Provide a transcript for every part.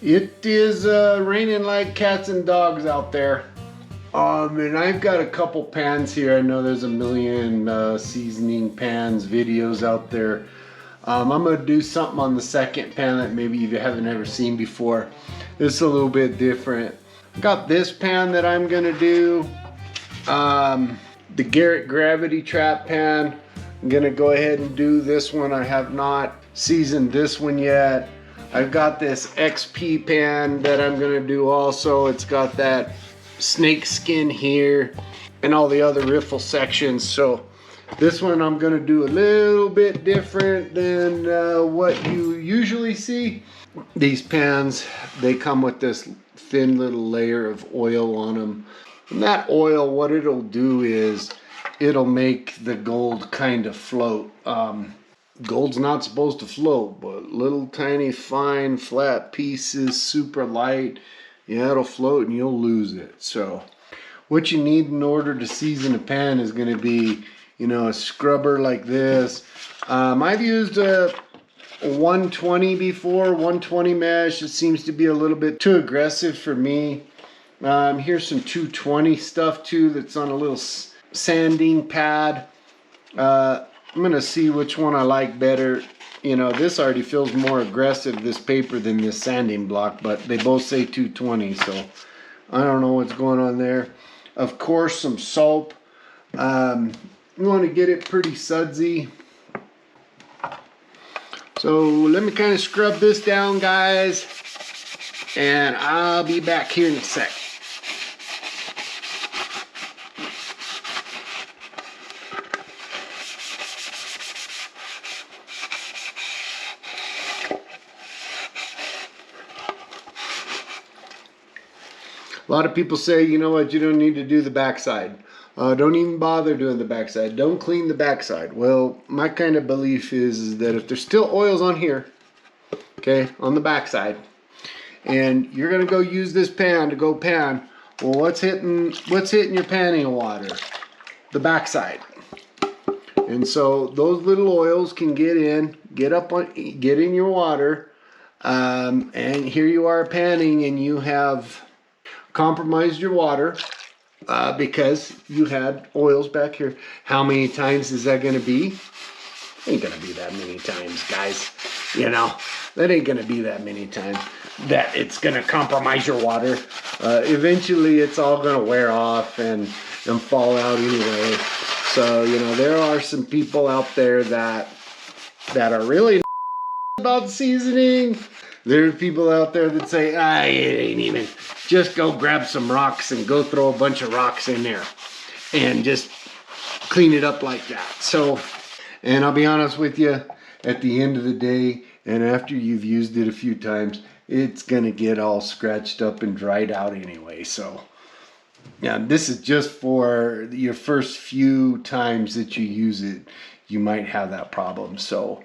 It is raining like cats and dogs out there. And I've got a couple pans here. I know there's a million seasoning pans videos out there. I'm gonna do something on the second pan that maybe you haven't ever seen before. This is a little bit different. Got this pan that I'm gonna do. The Garrett Gravity Trap pan. I'm gonna go ahead and do this one. I have not seasoned this one yet. I've got this XP pan that I'm gonna do also. It's got that snake skin here and all the other riffle sections. So this one I'm gonna do a little bit different than what you usually see. These pans, they come with this thin little layer of oil on them. And that oil, what it'll do is it'll make the gold kind of float. Gold's not supposed to float, but little tiny fine flat pieces, super light, yeah, it'll float and you'll lose it. So what you need in order to season a pan is going to be, you know, a scrubber like this. I've used a 120 before, 120 mesh. It seems to be a little bit too aggressive for me. Here's some 220 stuff too that's on a little sanding pad. I'm gonna see which one I like better. You know, this already feels more aggressive, this paper, than this sanding block, but they both say 220, so I don't know what's going on there. Of course, some soap. You want to get it pretty sudsy. So let me kind of scrub this down, guys, and I'll be back here in a sec. A lot of people say, you know what, you don't need to do the backside. Don't even bother doing the backside. Don't clean the backside. Well, my kind of belief is that if there's still oils on here, okay, on the backside, and you're gonna go use this pan to go pan, well, what's hitting your panning water? The backside. And so those little oils can get in your water, and here you are panning, and you have compromised your water because you had oils back here. How many times is that going to be? Ain't going to be that many times, guys. You know, that ain't going to be that many times that it's going to compromise your water. Eventually, it's all going to wear off and fall out anyway. So, you know, there are some people out there that are really about seasoning. There's people out there that say, it ain't even. Just go grab some rocks and go throw a bunch of rocks in there and just clean it up like that. So, and I'll be honest with you, at the end of the day, and after you've used it a few times, it's gonna get all scratched up and dried out anyway. So, yeah, this is just for your first few times that you use it. You might have that problem. So,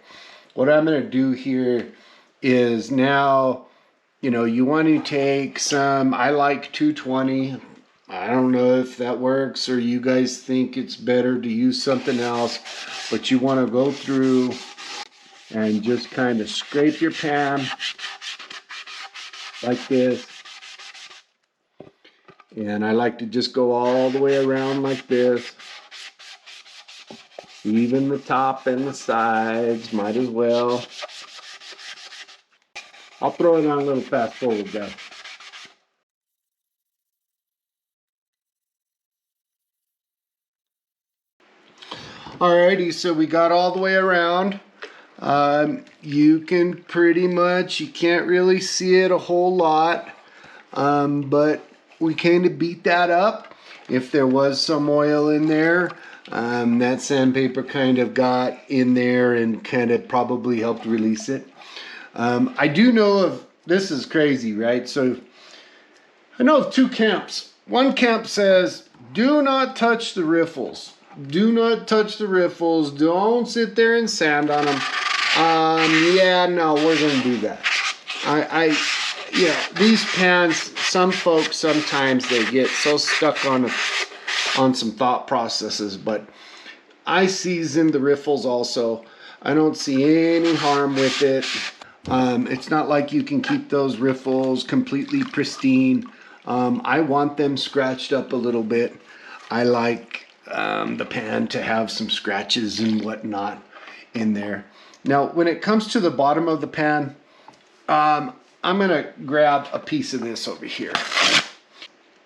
what I'm gonna do here is now, you know, you want to take some, I like 220. I don't know if that works or you guys think it's better to use something else, but you want to go through and just kind of scrape your pan like this. And I like to just go all the way around like this. Even the top and the sides, might as well. I'll throw it on a little fast forward, guys. Alrighty, so we got all the way around. You can pretty much, you can't really see it a whole lot, but we kind of beat that up. If there was some oil in there, that sandpaper kind of got in there and kind of probably helped release it. I do know of, this is crazy, right? So I know of two camps. One camp says, do not touch the riffles. Do not touch the riffles. Don't sit there and sand on them. Yeah, no, we're going to do that. You know, these pans, some folks, sometimes they get so stuck on some thought processes, but I season the riffles also. I don't see any harm with it. It's not like you can keep those riffles completely pristine. I want them scratched up a little bit. I like the pan to have some scratches and whatnot in there. Now, when it comes to the bottom of the pan, I'm gonna grab a piece of this over here.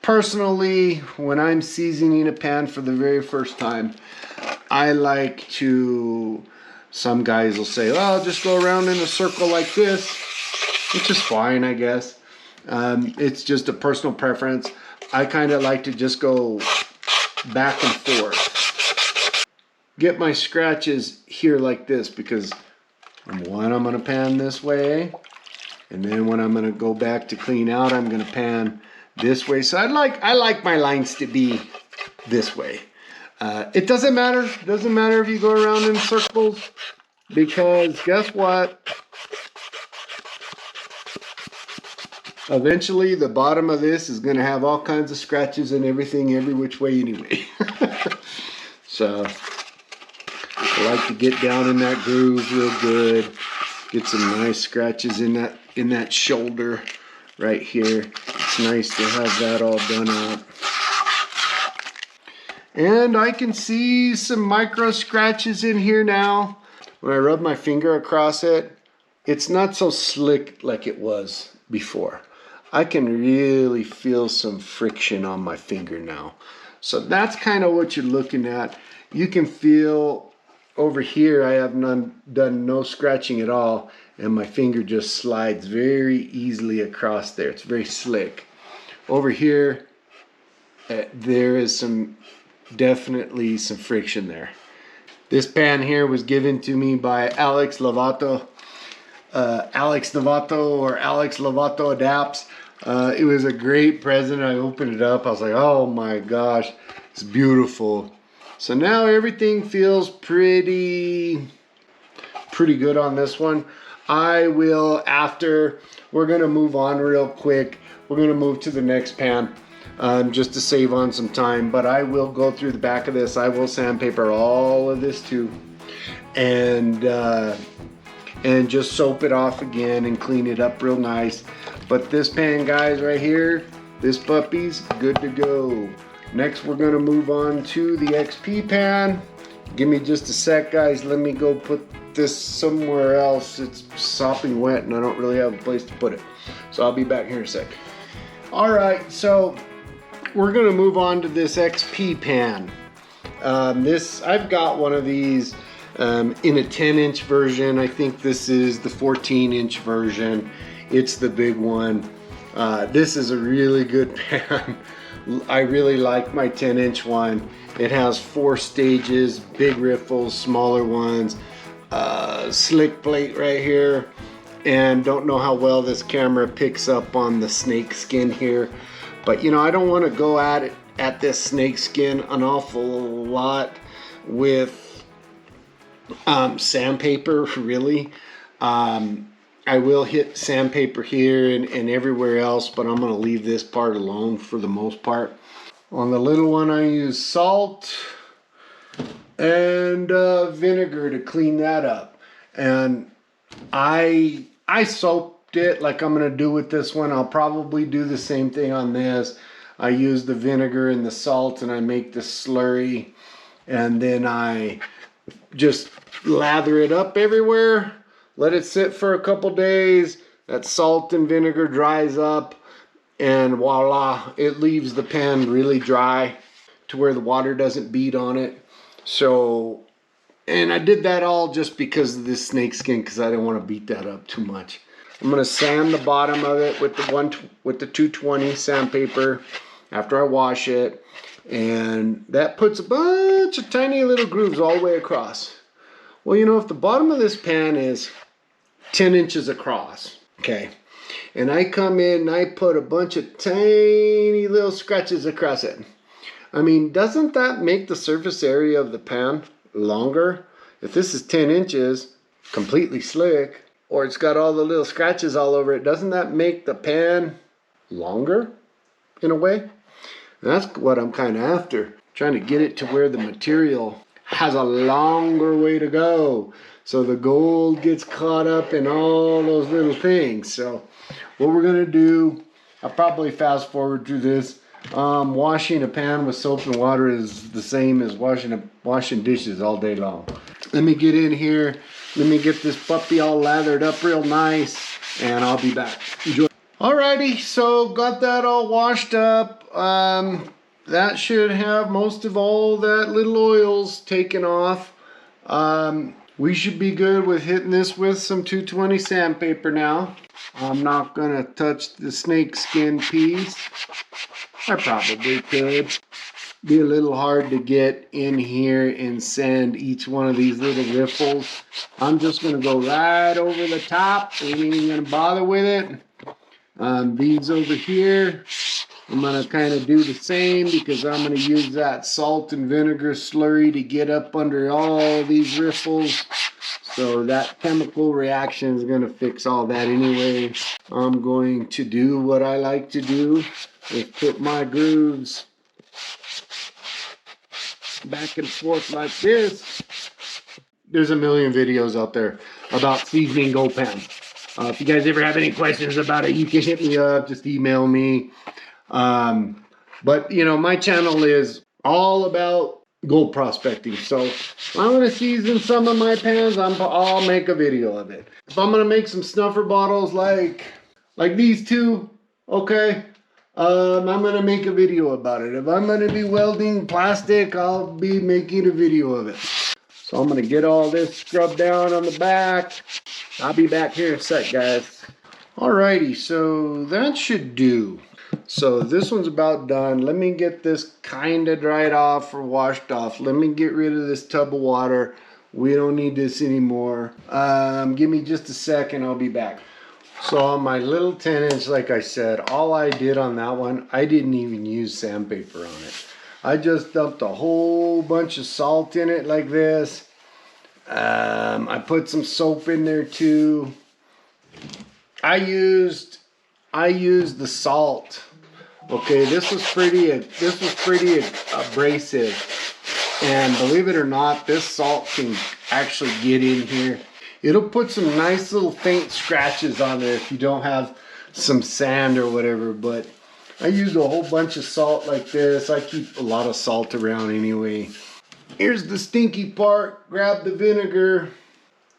Personally, when I'm seasoning a pan for the very first time, I like to, some guys will say, well, I'll just go around in a circle like this, which is fine, I guess. It's just a personal preference. I kind of like to just go back and forth. Get my scratches here like this, because one, I'm gonna pan this way, and then when I'm gonna go back to clean out, I'm gonna pan this way. So I like my lines to be this way. It doesn't matter. It doesn't matter if you go around in circles, because guess what? Eventually, the bottom of this is going to have all kinds of scratches and everything every which way anyway. So I like to get down in that groove real good. Get some nice scratches in that shoulder right here. It's nice to have that all done up. And I can see some micro scratches in here now. When I rub my finger across it, it's not so slick like it was before. I can really feel some friction on my finger now. So that's kind of what you're looking at. You can feel over here I have done no scratching at all, and my finger just slides very easily across there. It's very slick. Over here, there is definitely some friction there. This pan here was given to me by Alex Lovato. Alex Lovato Adapts. It was a great present. I opened it up. I was like, oh my gosh, it's beautiful. So now everything feels pretty good on this one. We're gonna move on real quick. We're gonna move to the next pan. Just to save on some time, but I will go through the back of this. I will sandpaper all of this too, and just soap it off again and clean it up real nice. But this pan, guys, right here, this puppy's good to go. Next, we're gonna move on to the XP pan. Give me just a sec, guys. Let me go put this somewhere else. It's sopping wet and I don't really have a place to put it. So I'll be back here in a sec. All right, so we're gonna move on to this XP pan. I've got one of these in a 10-inch version. I think this is the 14-inch version. It's the big one. This is a really good pan. I really like my 10-inch one. It has 4 stages, big riffles, smaller ones, slick plate right here. And don't know how well this camera picks up on the snake skin here. But you know, I don't want to go at this snake skin an awful lot with sandpaper, really. I will hit sandpaper here and everywhere else, but I'm going to leave this part alone for the most part. On the little one, I use salt and vinegar to clean that up. And I soaked it like I'm going to do with this one. I'll probably do the same thing on this. I use the vinegar and the salt and I make the slurry. And then I just lather it up everywhere. Let it sit for a couple days. That salt and vinegar dries up. And voila, it leaves the pan really dry to where the water doesn't bead on it. So, and I did that all just because of this snake skin, because I didn't want to beat that up too much. I'm going to sand the bottom of it with the 220 sandpaper after I wash it. And that puts a bunch of tiny little grooves all the way across. Well, you know, if the bottom of this pan is 10 inches across, okay, and I come in and I put a bunch of tiny little scratches across it, I mean, doesn't that make the surface area of the pan longer? If this is 10 inches, completely slick, or it's got all the little scratches all over it, doesn't that make the pan longer in a way? And that's what I'm kind of after, trying to get it to where the material has a longer way to go. So the gold gets caught up in all those little things. So what we're gonna do, I'll probably fast forward through this. Washing a pan with soap and water is the same as washing dishes all day long. Let me get in here. Let me get this puppy all lathered up real nice, and I'll be back. Enjoy. Alrighty, so got that all washed up. That should have most of all that little oils taken off. We should be good with hitting this with some 220 sandpaper now. I'm not gonna touch the snake skin piece. I probably could. Be a little hard to get in here and sand each one of these little riffles. I'm just gonna go right over the top. Ain't even gonna bother with it. These over here, I'm gonna kind of do the same because I'm gonna use that salt and vinegar slurry to get up under all these riffles. So that chemical reaction is gonna fix all that anyway. I'm going to do what I like to do, is put my grooves back and forth like this. There's a million videos out there about seasoning Goldpans. If you guys ever have any questions about it, you can hit me up, just email me. But you know, my channel is all about gold prospecting. So if I want to season some of my pans, I'll make a video of it. If I'm gonna make some snuffer bottles like these two, okay, I'm gonna make a video about it. If I'm gonna be welding plastic, I'll be making a video of it. So I'm gonna get all this scrubbed down on the back. I'll be back here in a sec, guys. Alrighty, so that should do. So this one's about done. Let me get this kind of dried off or washed off. Let me get rid of this tub of water. We don't need this anymore. Give me just a second, I'll be back. So on my little 10-inch, like I said, all I did on that one, I didn't even use sandpaper on it. I just dumped a whole bunch of salt in it like this. I put some soap in there too. I used the salt. Okay, this was pretty abrasive, and believe it or not, this salt can actually get in here. It'll put some nice little faint scratches on there if you don't have some sand or whatever, but I used a whole bunch of salt like this. I keep a lot of salt around anyway. Here's the stinky part. Grab the vinegar.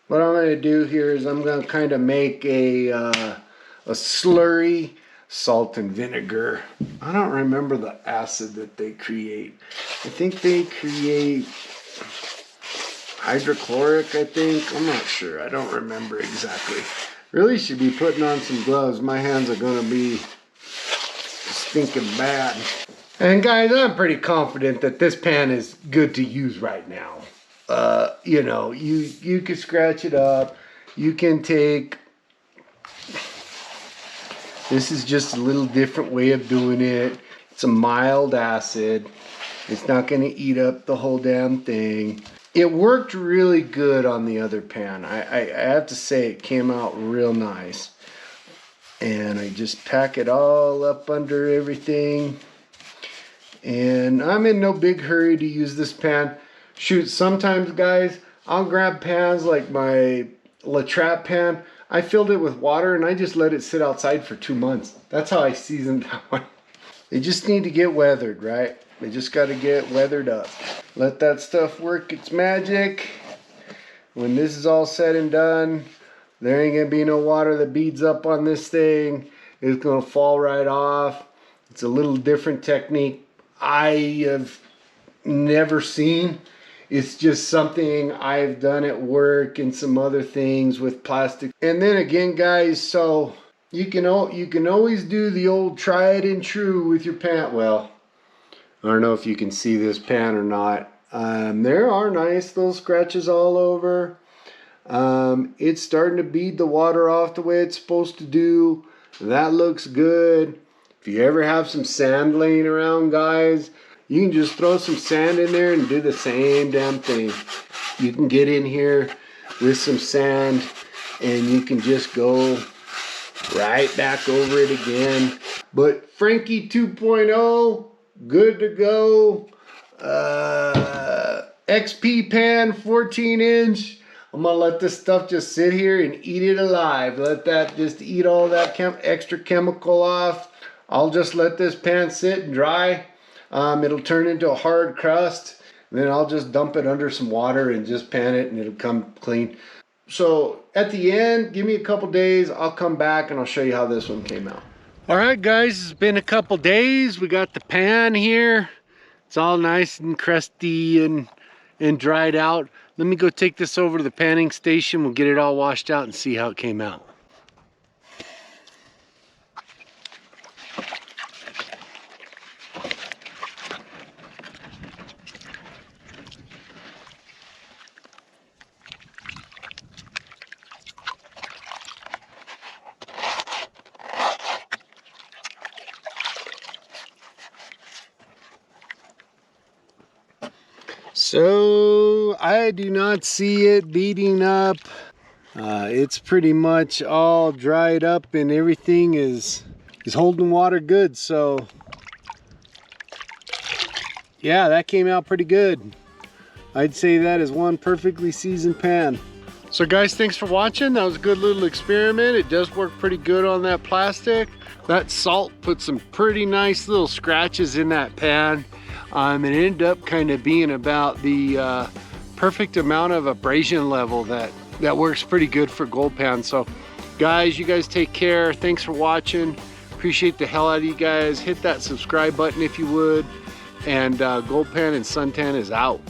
What I'm going to do here is I'm going to kind of make a slurry. Salt and vinegar. I don't remember the acid that they create. I think they create hydrochloric, I think. I'm not sure. I don't remember exactly. Really should be putting on some gloves. My hands are going to be stinking bad. And guys, I'm pretty confident that this pan is good to use right now. You know, you can scratch it up. You can take... This is just a little different way of doing it. It's a mild acid. It's not going to eat up the whole damn thing. It worked really good on the other pan. I have to say it came out real nice. And I just pack it all up under everything. And I'm in no big hurry to use this pan. Shoot, sometimes guys, I'll grab pans like my La Trappe pan. I filled it with water and I just let it sit outside for 2 months. That's how I seasoned that one. They just need to get weathered, right? They just got to get weathered up. Let that stuff work its magic. When this is all said and done, there ain't going to be no water that beads up on this thing. It's going to fall right off. It's a little different technique I have never seen. It's just something I've done at work and some other things with plastic. And then again, guys, so you can always do the old tried and true with your pan. Well, I don't know if you can see this pan or not. There are nice little scratches all over. It's starting to bead the water off the way it's supposed to do. That looks good. If you ever have some sand laying around, guys, you can just throw some sand in there and do the same damn thing. You can get in here with some sand and you can just go right back over it again. But Frankie 2.0, good to go. XP pan, 14-inch. I'm gonna let this stuff just sit here and eat it alive. Let that just eat all that extra chemical off. I'll just let this pan sit and dry. It'll turn into a hard crust. Then I'll just dump it under some water and just pan it and it'll come clean. So at the end, give me a couple days. I'll come back and I'll show you how this one came out. All right, guys, it's been a couple days. We got the pan here. It's all nice and crusty and dried out. Let me go take this over to the panning station. We'll get it all washed out and see how it came out. So I do not see it beating up. It's pretty much all dried up and everything is holding water good. So yeah, that came out pretty good. I'd say that is one perfectly seasoned pan. So guys, thanks for watching. That was a good little experiment. It does work pretty good on that plastic. That salt put some pretty nice little scratches in that pan. It ended up kind of being about the perfect amount of abrasion level that works pretty good for Goldpans. So guys, you guys take care. Thanks for watching. Appreciate the hell out of you guys. Hit that subscribe button if you would. And Goldpan and Suntan is out.